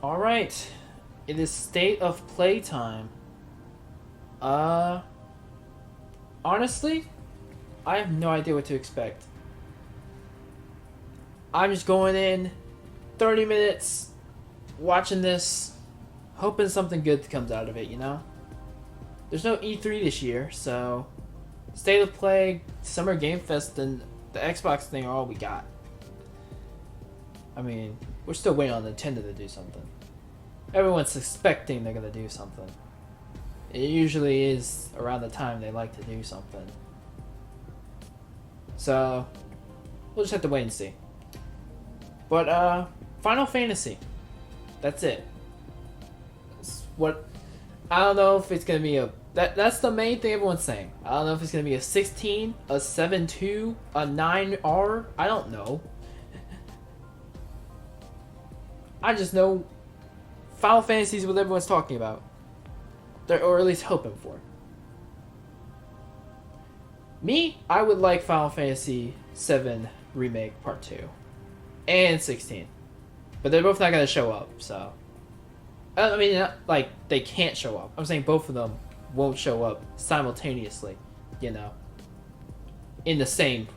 Alright. It is state of play time. Honestly, I have no idea what to expect. I'm just going in 30 minutes watching this, hoping something good comes out of it, you know? There's no E3 this year, so State of Play, Summer Game Fest, and the Xbox thing are all we got. I mean, we're still waiting on Nintendo to do something. Everyone's expecting they're gonna do something. It usually is around the time they like to do something. So, we'll just have to wait and see. But, Final Fantasy. That's it. I don't know if it's gonna be a... That's the main thing everyone's saying. I don't know if it's gonna be a 16, a 7.2, a 9R. I don't know. I just know Final Fantasy is what everyone's talking about. Or at least hoping for. Me, I would like Final Fantasy 7 Remake Part 2. And 16. But they're both not going to show up, so... I mean, not like, they can't show up. I'm saying both of them won't show up simultaneously, you know. In the same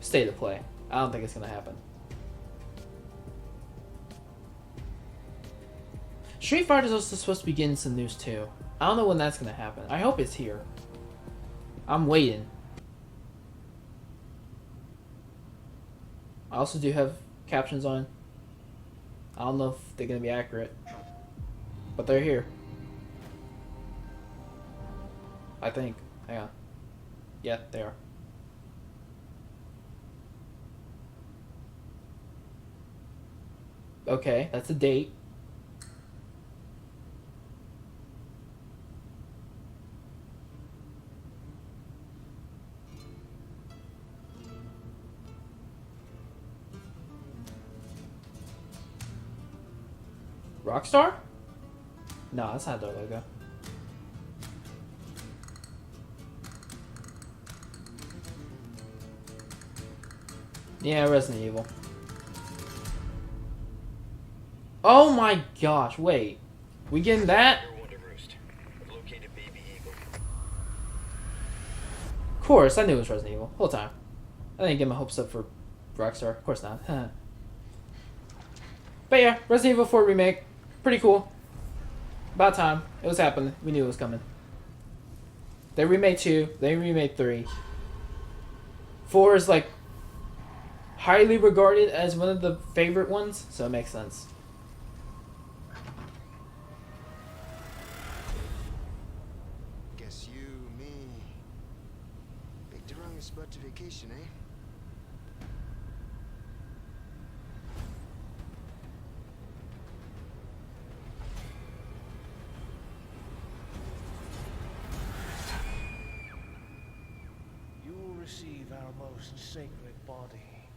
state of play. I don't think it's going to happen. Street Fighter is also supposed to be getting some news too. I don't know when that's going to happen. I hope it's here. I'm waiting. I also do have captions on. I don't know if they're going to be accurate. But they're here. I think. Hang on. Yeah, they are. Okay, that's a date. Rockstar? No, that's not their logo. Yeah, Resident Evil. Oh my gosh, wait. We getting that? Of course, I knew it was Resident Evil. Whole time. I didn't get my hopes up for Rockstar. Of course not. But yeah, Resident Evil 4 Remake. Pretty cool. About time. It was happening. We knew it was coming. They remade 2. They remade 3. 4 is like highly regarded as one of the favorite ones, so it makes sense. Guess you, me, picked the wrong spot to vacation, eh? Receive our most sacred body.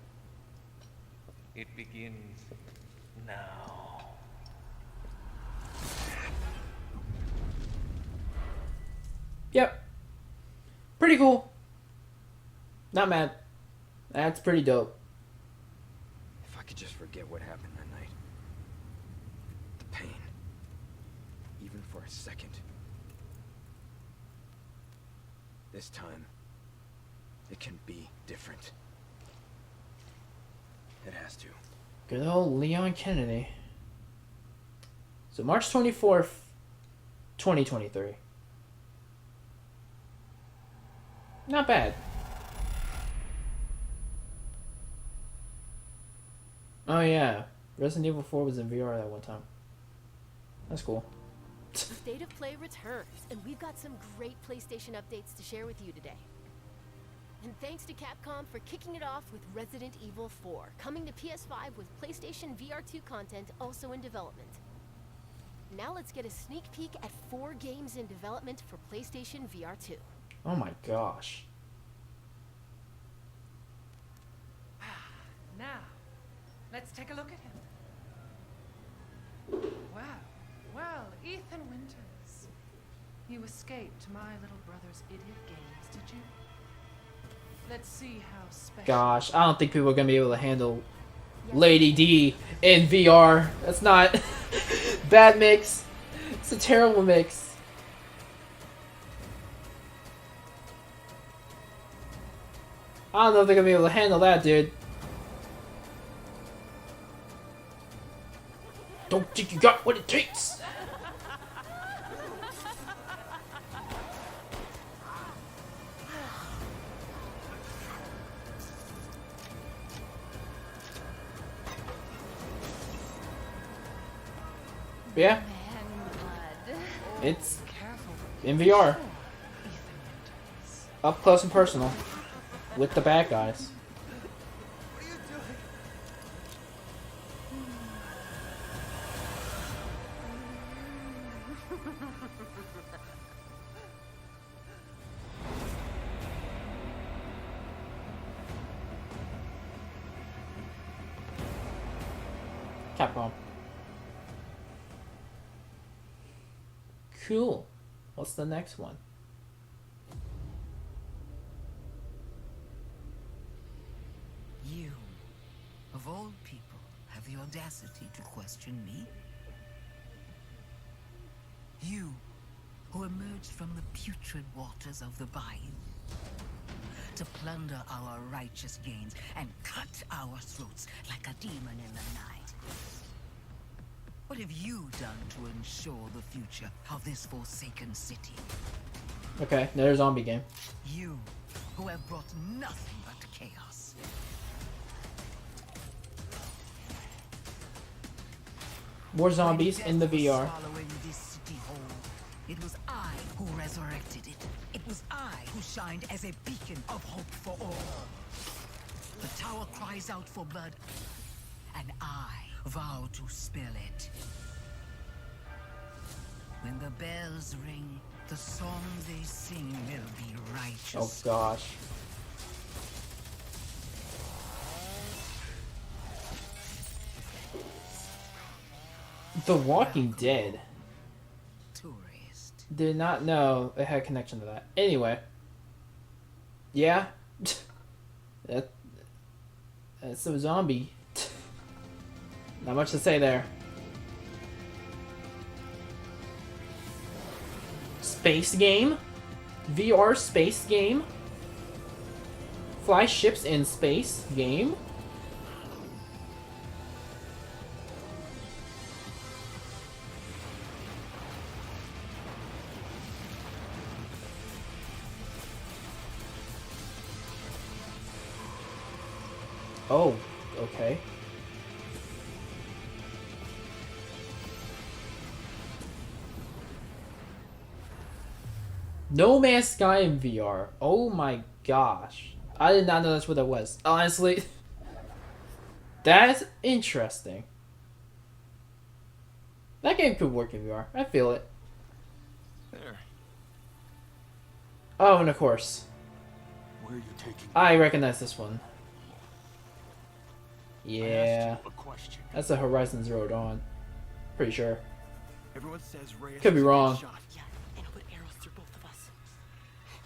It begins now. Yep. Pretty cool. Not mad. That's pretty dope. If I could just forget what happened that night. The pain. Even for a second. This time, it can be different. It has to. Good old Leon Kennedy. So March 24th, 2023. Not bad. Oh yeah, Resident Evil 4 was in VR that one time. That's cool. State of Play returns, and we've got some great PlayStation updates to share with you today. And thanks to Capcom for kicking it off with Resident Evil 4, coming to PS5 with PlayStation VR2 content also in development. Now let's get a sneak peek at 4 games in development for PlayStation VR2. Oh my gosh. Now, let's take a look at him. Well, Ethan Winters. You escaped my little brother's idiot games, did you? Let's see how special. Gosh, I don't think people are gonna be able to handle Lady D in VR. That's not bad mix. It's a terrible mix. I don't know if they're gonna be able to handle that, dude. Don't think you got what it takes. Yeah, it's in VR, up close and personal, with the bad guys. Capcom. Cool. What's the next one? You, of all people, have the audacity to question me? You, who emerged from the putrid waters of the bayou to plunder our righteous gains and cut our throats like a demon in the night. What have you done to ensure the future of this forsaken city? Okay, another zombie game. You, who have brought nothing but chaos. More zombies in the VR. Swallowing this city whole, it was I who resurrected it. It was I who shined as a beacon of hope for all. The tower cries out for blood, and I vow to spill it. When the bells ring, the song they sing will be Oh righteous. gosh. The Walking Dead. Tourist. Did not know it had a connection to that. Anyway. Yeah. That's a zombie. Not much to say there. Space game? VR space game? Fly ships in space game? Oh, okay. No Man's Sky in VR. Oh my gosh. I did not know that's what that was. Honestly. That's interesting. That game could work in VR. I feel it. There. Oh, and of course. Where are you taking? I recognize this one. I Yeah. asked you a question. That's a Horizon Zero Dawn. Pretty sure. Everyone says Reyes Could be was wrong. shot. Yeah, and I'll put arrows through both of us.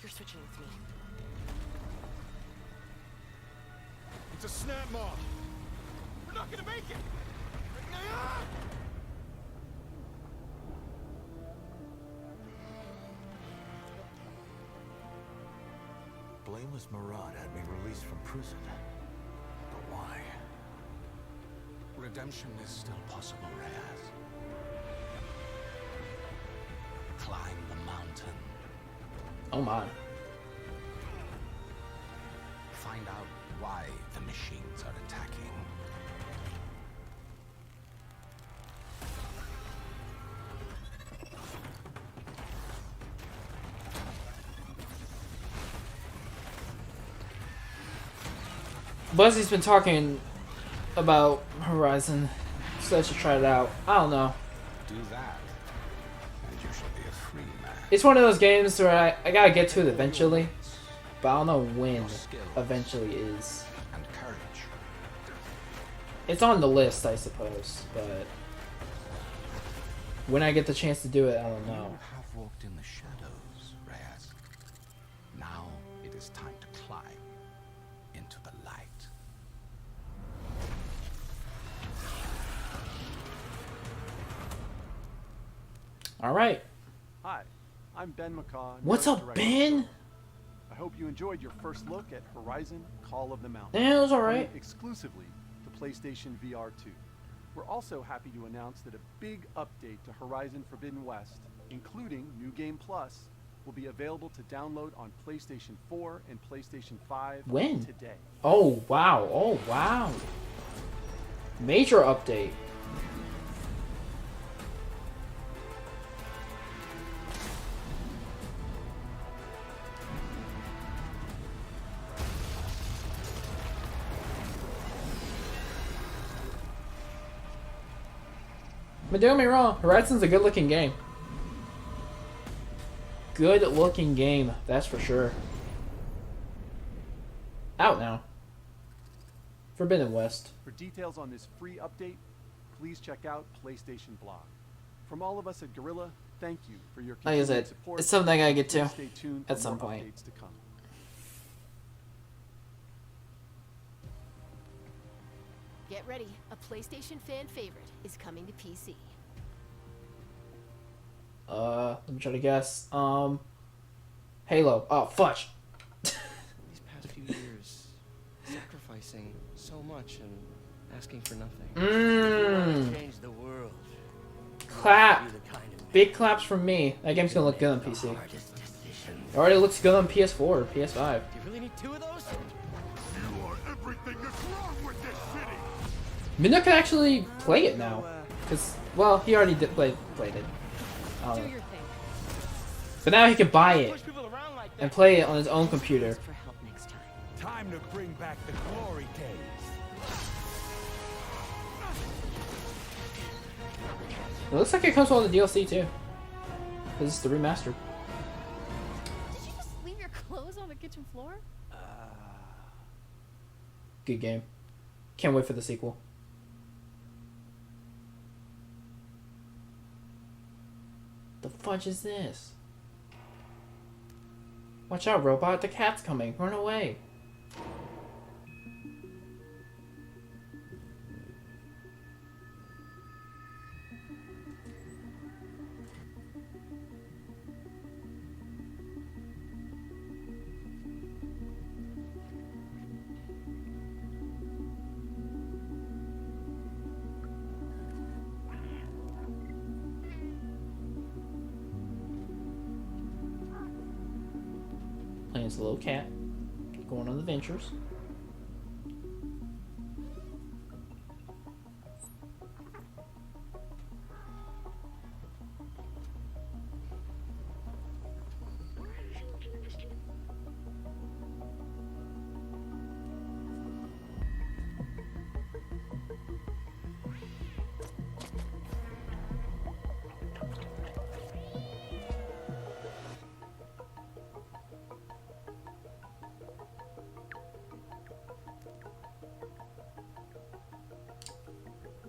You're switching with me. It's a snap mob. We're not gonna make it. Blameless Murad had me released from prison. But why? Redemption is still possible, Reyes. Climb the mountain. Oh my. Find out why the machines are attacking. Buzzy's been talking about Horizon, so I should try it out. I don't know. Do that, and you shall be a free man. It's one of those games where I gotta get to it eventually, but I don't know when eventually is. And courage. It's on the list, I suppose, but when I get the chance to do it, I don't You know. have walked in the shadows, Reyes. Now it is time to climb into the light. All right. Hi, I'm Ben McCaw. What's Nerd up, Director Ben? of Sony. I hope you enjoyed your first look at Horizon Call of the Mountain. Yeah, it was all coming right. exclusively to PlayStation VR 2. We're also happy to announce that a big update to Horizon Forbidden West, including New Game Plus, will be available to download on PlayStation 4 and PlayStation 5 When? today. Oh wow! Oh wow! Major update. But don't get me wrong, Horizon's a good-looking game. Good-looking game, that's for sure. Out now. Forbidden West. For details on this free update, please check out PlayStation Blog. From all of us at Guerrilla, thank you for your Like I continued said, support. it's something I gotta get to Please stay tuned for at some more point. updates to come. Get ready, a PlayStation fan favorite is coming to PC. Let me try to guess. Halo. Oh, fudge. These past few years, sacrificing so much and asking for nothing. Mmm. Change the world. Clap. Be the kind of Big claps from me. That game's gonna look good on PC. hardest decision. It already looks good on PS4, PS5. Do you really need two of those? You are everything that's wrong with this city! Minna could actually play it now. Cause, well, he already played it. Do your thing. But now he can buy it Push people around like that. and play it on his own computer. For help next time. Time to bring back the glory days. It looks like it comes with all the DLC too. This is the remastered. Did you just leave your clothes on the kitchen floor? Good game. Can't wait for the sequel. The fudge is this? Watch out, robot. The cat's coming. Run away. Playing as a little cat. Going on adventures.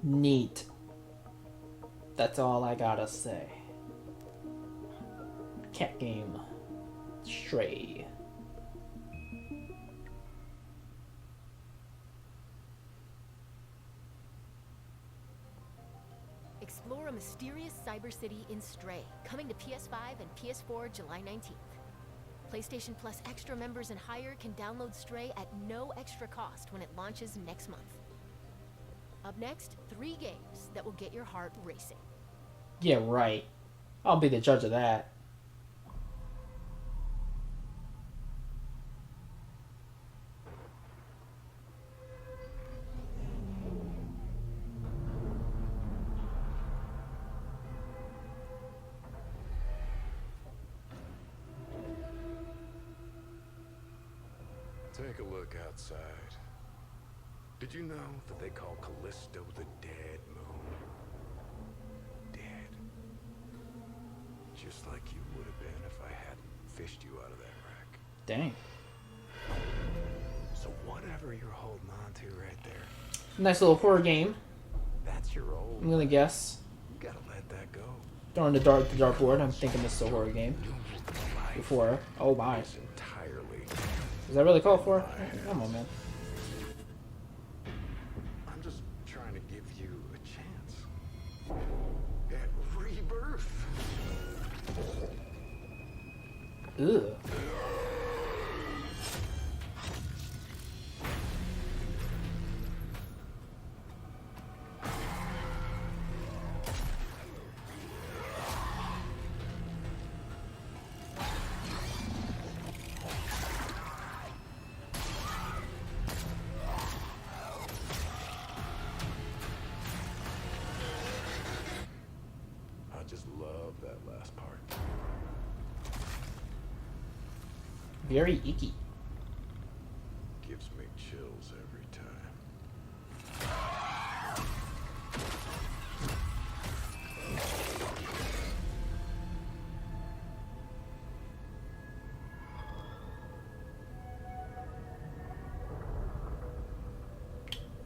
Neat. That's all I gotta say. Cat game. Stray. Explore a mysterious cyber city in Stray, coming to PS5 and PS4 July 19th. PlayStation Plus Extra members and higher can download Stray at no extra cost when it launches next month. Up next, 3 games that will get your heart racing. Yeah, right. I'll be the judge of that. Take a look outside. Did you know that they call Callisto the dead moon? Dead. Just like you would have been if I hadn't fished you out of that wreck. Dang. So whatever you're holding on to right there, Nice little horror game. that's your old. I'm gonna guess. You gotta let that go. Throwing the dartboard. I'm thinking this is a horror game. Before. Oh my. It's entirely. Is that really called for? Come on, man. I'm just trying to give you a chance at rebirth. Ugh. I just love that last part. Very icky. Gives me chills every time.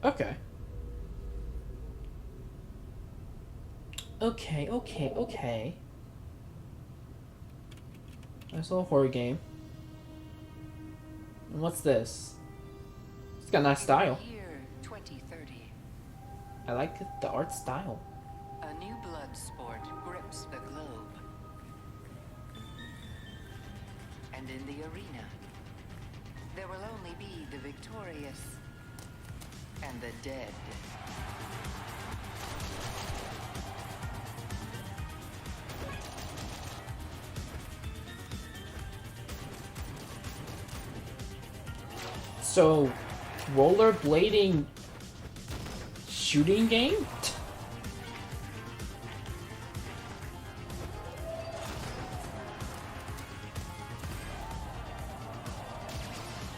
Okay. Okay. Nice little horror game. And what's this? It's got a nice style. Year 2030. I like the art style. A new blood sport grips the globe. And in the arena, there will only be the victorious and the dead. So, rollerblading shooting game?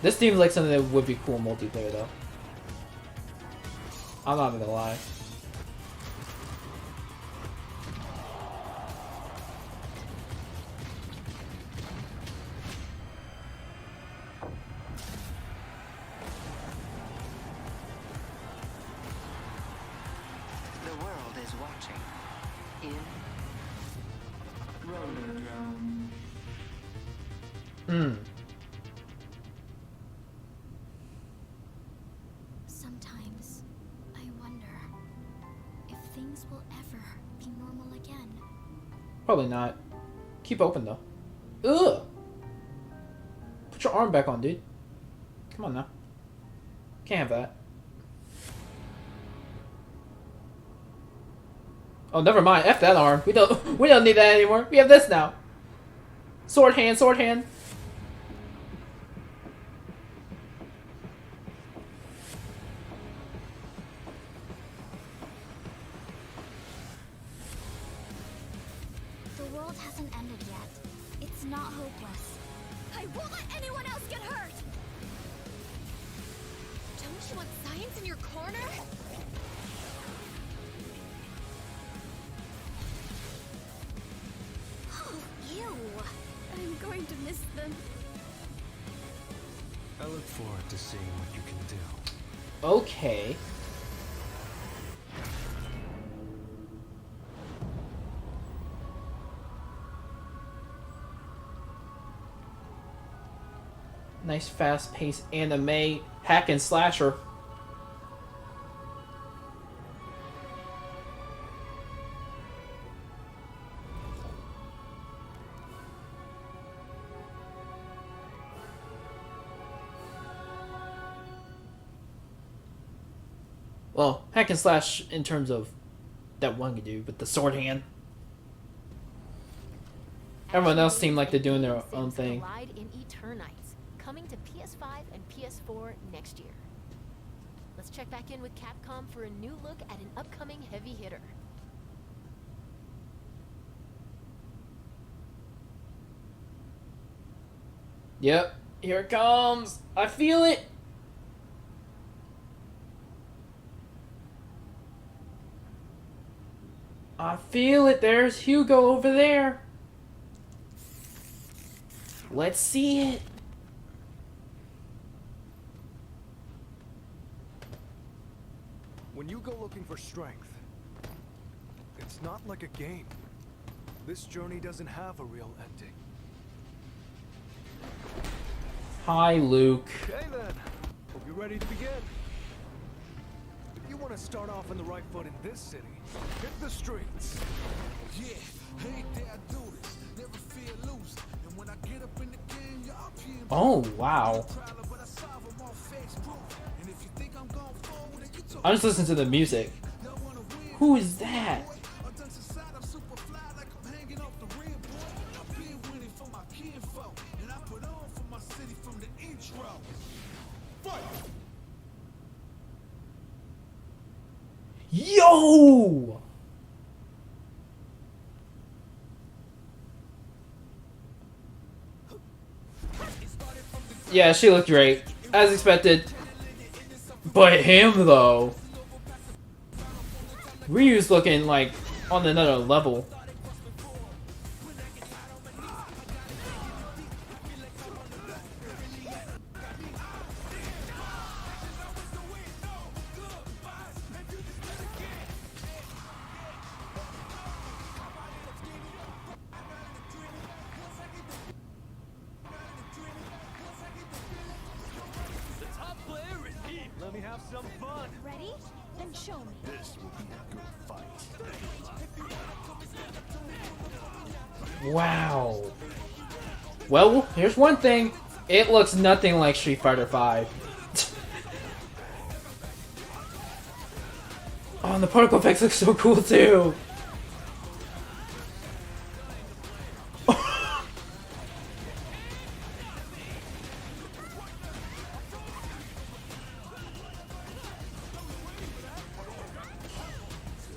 This seems like something that would be cool multiplayer though. I'm not gonna lie. The world is watching. In Rollerdrome. Sometimes I wonder if things will ever be normal again. Probably not. Keep open though. Ugh! Put your arm back on, dude. Come on now. Can't have that. Oh, never mind. F that arm. We don't need that anymore. We have this now. Sword hand, sword hand. The world hasn't ended yet. It's not hopeless. I won't let anyone else get hurt! Don't you want science in your corner? Oh, ew! I'm going to miss them. I look forward to seeing what you can do. Okay. Nice fast-paced anime hack and slasher. Well, hack and slash in terms of that one dude with the sword hand. Everyone else seemed like they're doing their own thing. Collide in Eternites, coming to PS5 and PS4 next year. Let's check back in with Capcom for a new look at an upcoming heavy hitter. Yep, here it comes. I feel it. I feel it. There's Hugo over there. Let's see it. When you go looking for strength, it's not like a game. This journey doesn't have a real ending. Hi, Luke. Okay then, hope you're ready to begin. If you want to start off on the right foot in this city, hit the streets. Yeah, hey there, I do this. Never fear losing. And when I get up in Oh, wow. I'm just listening to the music. Who is that? Yo! Yeah, she looked great, as expected. But him, though. Ryu's looking like on another level. Let me have some fun. Ready? Then show me. This will be a good fight. Wow. Well, here's one thing. It looks nothing like Street Fighter V. Oh, and the particle effects look so cool too.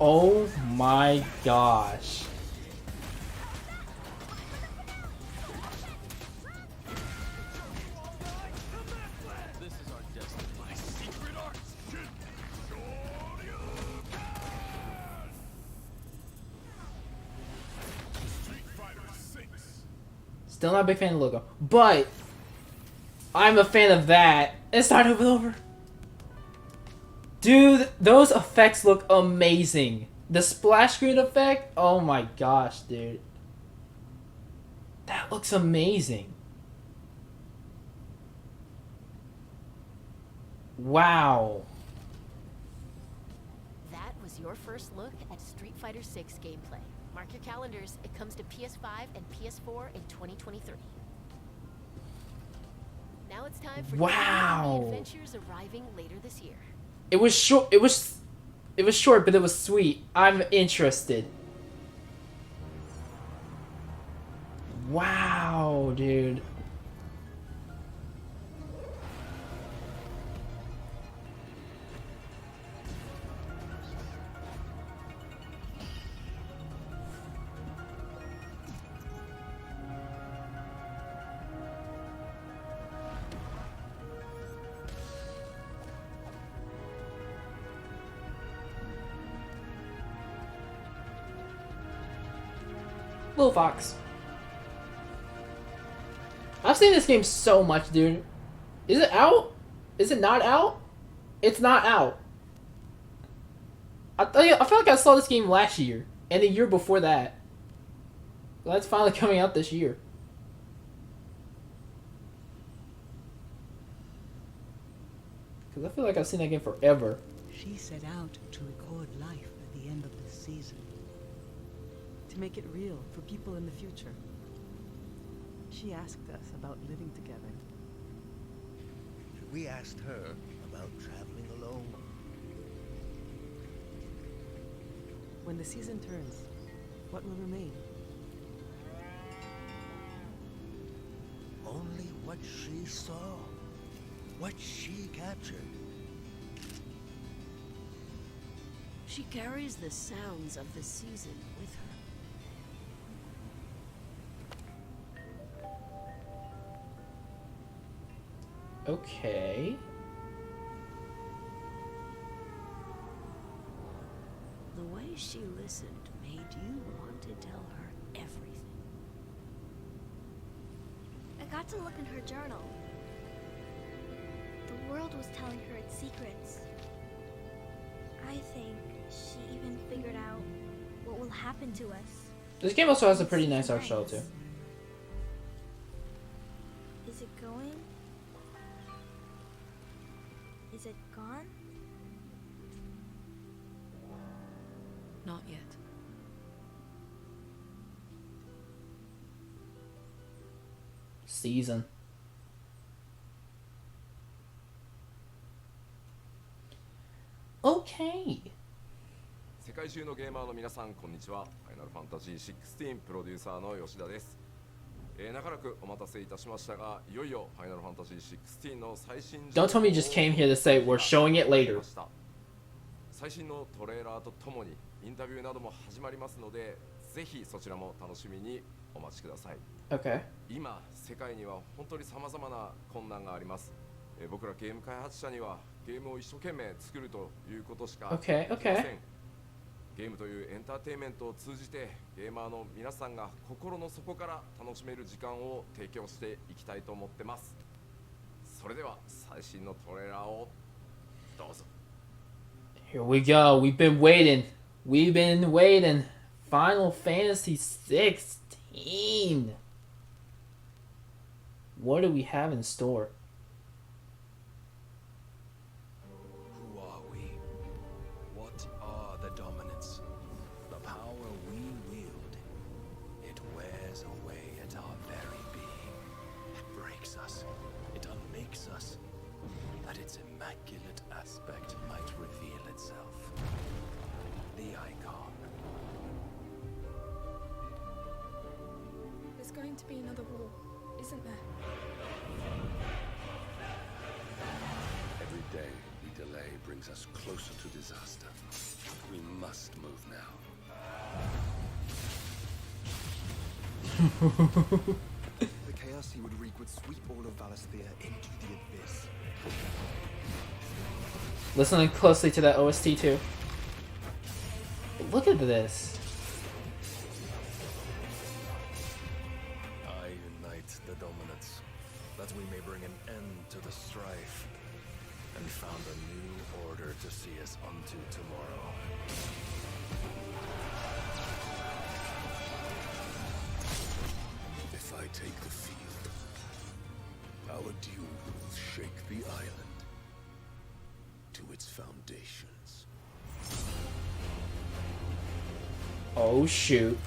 Oh my gosh. Still not a big fan of the logo, but I'm a fan of that. And start over. Dude, those effects look amazing. The splash screen effect, oh my gosh, dude. That looks amazing. Wow. That was your first look at Street Fighter 6 gameplay. Mark your calendars, it comes to PS5 and PS4 in 2023. Now it's time for Wow. Adventures arriving later this year. It was short. It was short, but it was sweet. I'm interested. Wow, dude. Little Fox. I've seen this game so much, dude. Is it out? Is it not out? It's not out. I feel like I saw this game last year and the year before that. Well, it's finally coming out this year. Because I feel like I've seen that game forever. She set out to record life at the end of this season. To make it real for people in the future. She asked us about living together. We asked her about traveling alone. When the season turns, what will remain? Only what she saw, what she captured. She carries the sounds of the season with her. Okay. The way she listened made you want to tell her everything. I got to look in her journal. The world was telling her its secrets. I think she even figured out what will happen to us. This game also has a pretty nice art style too. Is it going? Is it gone? Not yet. Season. 界中のゲーマーの皆さんこんにちは。ファイナルファンタジー16プロデューサーの吉田です。長らくお待たせいたしましたが、いよいよファイナルファンタジー16の最新 Don't tell me you just came here to say we're showing it later. 最新のトレーラーとともにインタビューなども始まりますので、ぜひそちらも楽しみにお待ちください。Okay. 今世界には本当に様々な困難があります。僕らゲーム開発者にはゲームを一生懸命作るということしかできません。ゲームというエンターテインメントを通じてゲーマーの皆さんが心の底から楽しめる時間を提供していきたいと思ってます。それでは最新のトレーラーをどうぞ。Here we go. We've been waiting. We've been waiting. Final Fantasy 16. What do we have in store? Who are we? What are the dominants? The power we wield. It wears away at our very being. It breaks us. It unmakes us. That its immaculate aspect might reveal itself. The icon. There's going to be another war, isn't there? Every day we delay brings us closer to disaster. We must move now. The chaos he would wreak would sweep all of Valisthea into the abyss. Listening closely to that OST too. Look at this. I unite the dominants, that we may bring an end to the strife, and found a new order to see us unto tomorrow. If I take the field, our duel will shake the island to its foundations. Oh shoot.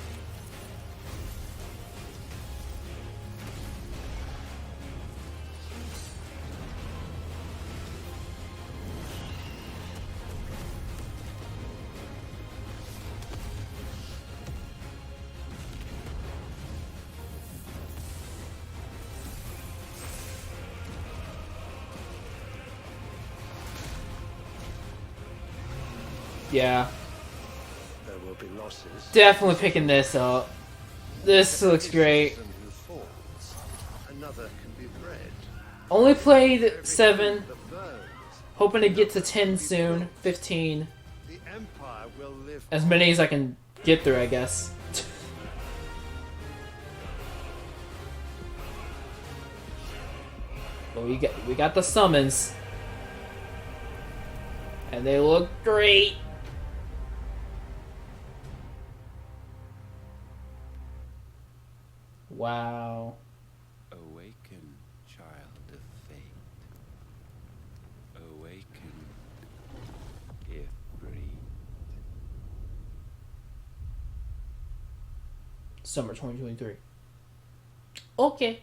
Yeah. There will be losses. Definitely picking this up. This looks great. Another can be bred. Only played 7. Hoping to get to 10 soon. 15. The Empire will live. As many as I can get through, I guess. But we got the summons. And they look great. Wow. Awaken, child of fate. Awaken, if breathed. Summer 2023. Okay.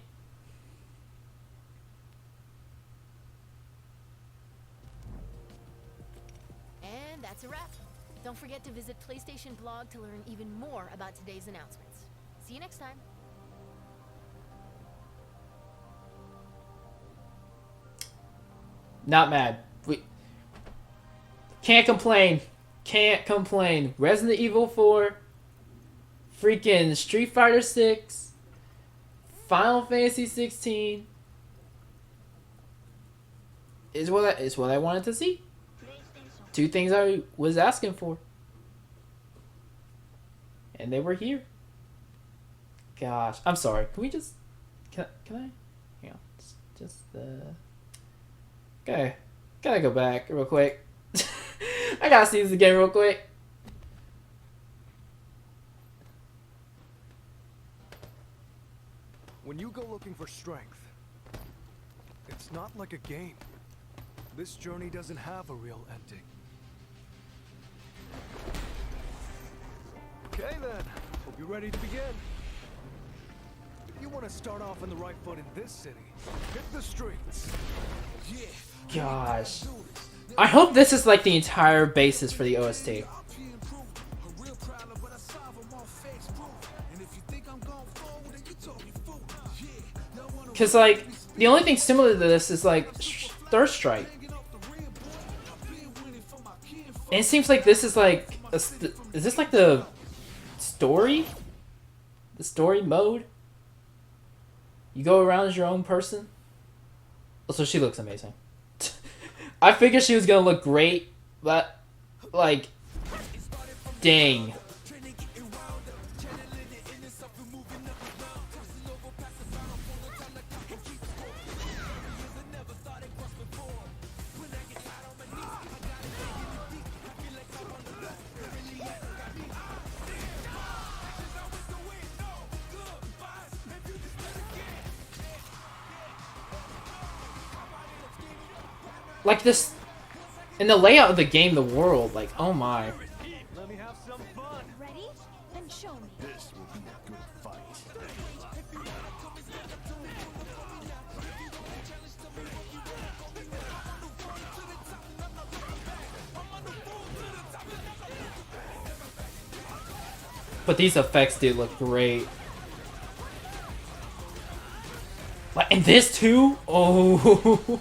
And that's a wrap. Don't forget to visit PlayStation blog to learn even more about today's announcements. See you next time. Not mad. We can't complain. Can't complain. Resident Evil 4, freaking Street Fighter 6, Final Fantasy 16 is what I wanted to see. 2 things I was asking for, and they were here. Gosh, I'm sorry. Can we just can I? Yeah, just okay. Gotta go back real quick. I gotta see this again real quick. When you go looking for strength, it's not like a game. This journey doesn't have a real ending. Okay then, hope you're ready to begin. If you want to start off on the right foot in this city, hit the streets. Yeah. Gosh. I hope this is like the entire basis for the OST. Because, like, the only thing similar to this is, like, Third Strike. And it seems like this is, like, is this, like, the story? The story mode? You go around as your own person? Also, she looks amazing. I figured she was gonna look great, but, like, dang. Like this, in the layout of the game, the world, like, oh my. Let me have some fun. Ready? Then show me. This will be a good fight. But these effects did look great. Like, and this too? Oh.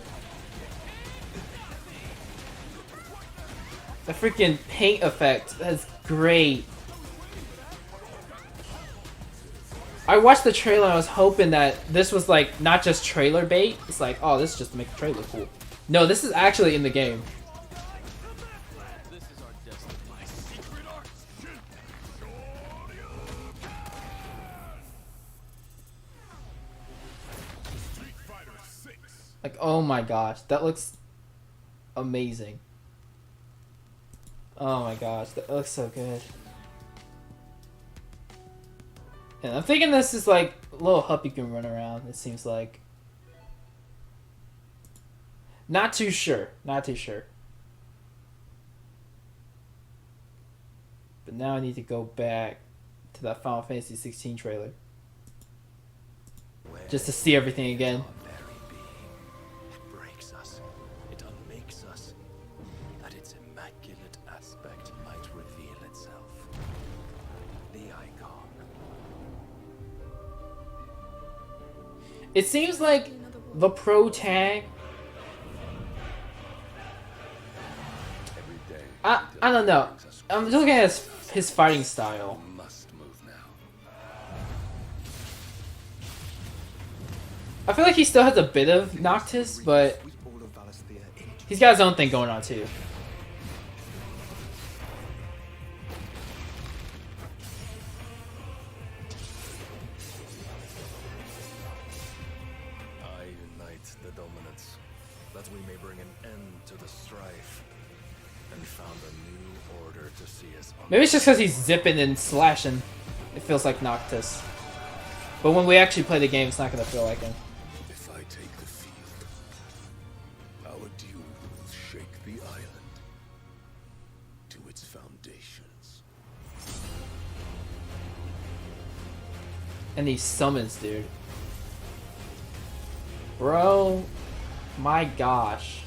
The freaking paint effect, that's great. I watched the trailer and I was hoping that this was like not just trailer bait. It's like, oh, this is just to make the trailer cool. No, this is actually in the game. Like, oh my gosh, that looks amazing. Oh my gosh, that looks so good. And I'm thinking this is like a little hub you can run around, it seems like. Not too sure, not too sure. But now I need to go back to that Final Fantasy 16 trailer. Just to see everything again. It seems like the pro tag. I don't know. I'm just looking at his fighting style. I feel like he still has a bit of Noctis, but he's got his own thing going on too. Maybe it's just because he's zipping and slashing. It feels like Noctis. But when we actually play the game, it's not going to feel like him. If I take the field, our duel will shake the island to its foundations. And these summons, dude. Bro, my gosh.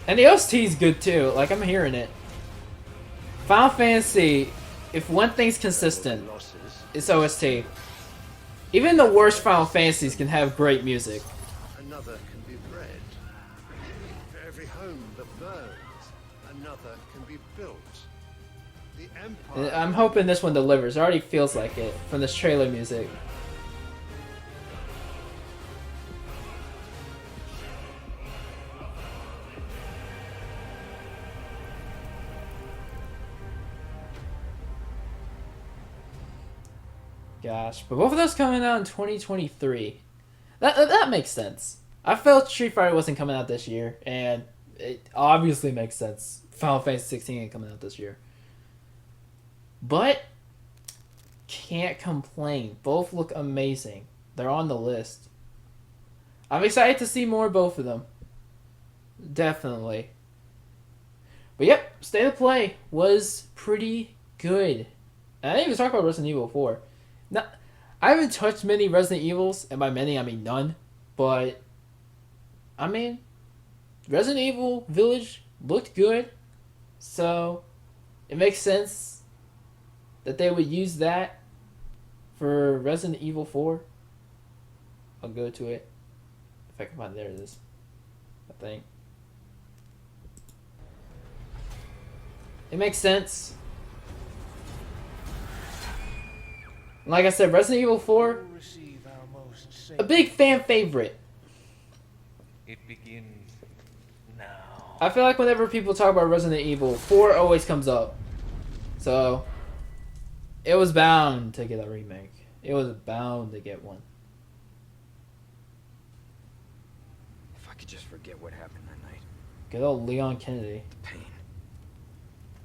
And the OST is good too, like I'm hearing it. Final Fantasy, if one thing's consistent, it's OST. Even the worst Final Fantasies can have great music. Another can be bred. For every home that burns, another can be built. The Empire. And I'm hoping this one delivers. It already feels like it from this trailer music. Gosh, but both of those coming out in 2023. That makes sense. I felt Street Fighter wasn't coming out this year, and it obviously makes sense. Final Fantasy 16 ain't coming out this year. But can't complain. Both look amazing. They're on the list. I'm excited to see more of both of them. Definitely. But yep, State of Play was pretty good. And I didn't even talk about Resident Evil 4. Now, I haven't touched many Resident Evils, and by many I mean none. But I mean, Resident Evil Village looked good, so it makes sense that they would use that for Resident Evil 4. I'll go to it if I can find it. There it is, I think. It makes sense. Like I said, Resident Evil 4, a big fan favorite. It begins now. I feel like whenever people talk about Resident Evil, 4 always comes up. So, it was bound to get a remake. It was bound to get one. If I could just forget what happened that night. Good old Leon Kennedy. The pain.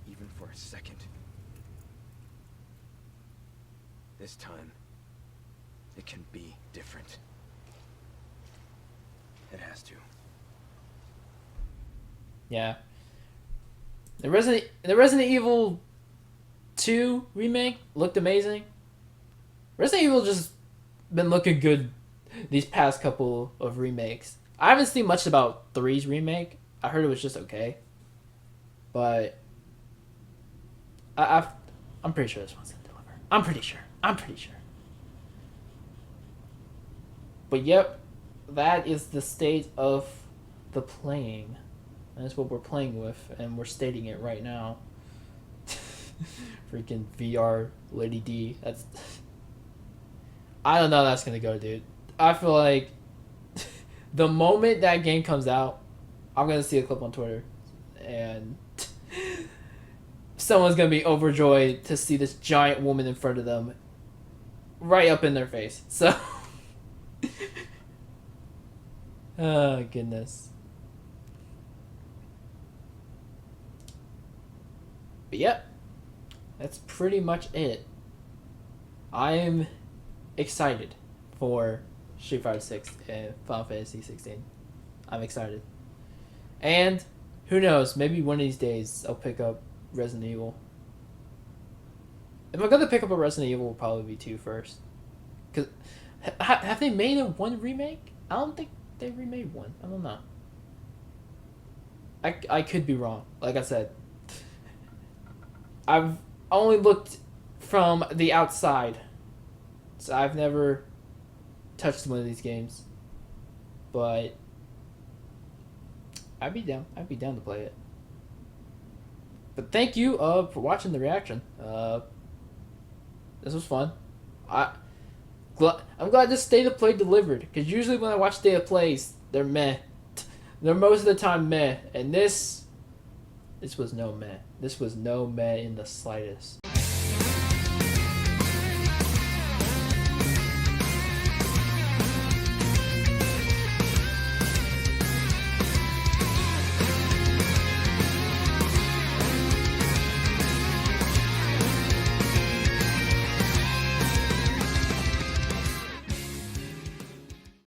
Even for a second. This time, it can be different. It has to. Yeah. The Resident Evil 2 remake looked amazing. Resident Evil just been looking good these past couple of remakes. I haven't seen much about 3's remake. I heard it was just okay. But I'm pretty sure this one's gonna deliver. I'm pretty sure. But yep, that is the state of the playing. And that's what we're playing with, and we're stating it right now. Freaking VR Lady D. That's I don't know how that's gonna go, dude. I feel like the moment that game comes out, I'm gonna see a clip on Twitter, and someone's gonna be overjoyed to see this giant woman in front of them, right up in their face. So, oh goodness. But yep, that's pretty much it. I'm excited for Street Fighter 6 and Final Fantasy 16. I'm excited. And who knows, maybe one of these days I'll pick up Resident Evil. If I'm gonna pick up a Resident Evil, it will probably be 2 first. Cause have they made a 1 remake? I don't think they remade 1. I don't know. I could be wrong. Like I said, I've only looked from the outside, so I've never touched one of these games. But I'd be down to play it. But thank you for watching the reaction. This was fun. I'm glad this State of Play delivered, because usually when I watch State of Plays, they're meh. They're most of the time meh, and this was no meh. This was no meh in the slightest.